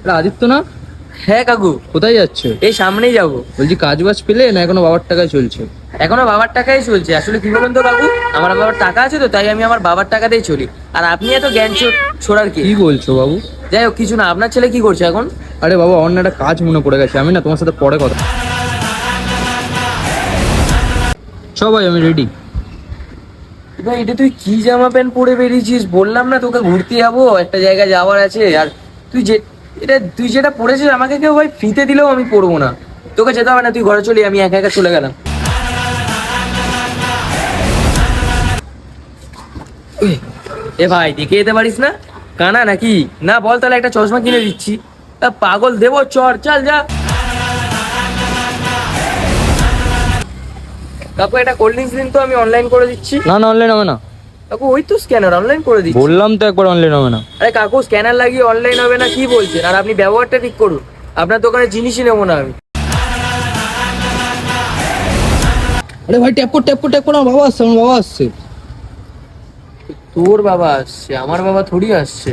এটা আদিত্য না? হ্যাঁ কাকু। কোথায় যাচ্ছে? এই সামনেই যাবো। বলছি কাজ বাজ পেলে না এখনো বাবার টাকায় চলছে? এখনো বাবার টাকাই চলছে। আসলে কি বলুন তো কাকু, আমার বাবার টাকা আছে তো, তাই আমি আমার বাবার টাকাতেই চলি। আর আপনি এত জ্ঞান ছোড়ার কি? কি বলছো বাবু? যাই হোক, কিছু না। আপনার ছেলে কি করছে এখন? আরে বাবা, অন্য একটা কাজ মনে পড়ে গেছে, আমি না তোমার সাথে পরে কথা। সবাই আমি রেডি। ভাই, এটা তুই কি জামা প্যান্ট পরে বেরিয়েছিস? বললাম না তোকে ঘুরতে যাবো, একটা জায়গায় যাওয়ার আছে। আর তুই যেটা পরেছিস আমাকে কেউ ভাই ফ্রিতে দিলেও আমি পরবো না। তোকে যেতে হবে না, তুই ঘরে চলি, আমি একা একা চলে গেলাম। এ ভাই, দেখে যেতে পারিস না? কানা নাকি? না বল তাহলে একটা চশমা কিনে দিচ্ছি। পাগল দেবো, চল চল যা। কাকু একটা কোল্ড ড্রিঙ্কস দিন তো, আমি অনলাইন করে দিচ্ছি। না না, অনলাইন হবে না। কাকু ওই তো স্ক্যানার, অনলাইন করে দিচ্ছি। বললাম তো একবার অনলাইন হবে না। আরে কাকু, স্ক্যানার লাগিয়ে অনলাইন হবে না কি বলছেন? আর আপনি ব্যবহারটা ঠিক করুন, আপনার দোকানে জিনিসই নেবো না আমি। আরে ভাই, ট্যাপ কর আমার বাবা আসছে, আমার বাবা আসছে। তোর বাবা আসছে? আমার বাবা থোড়ি আসছে।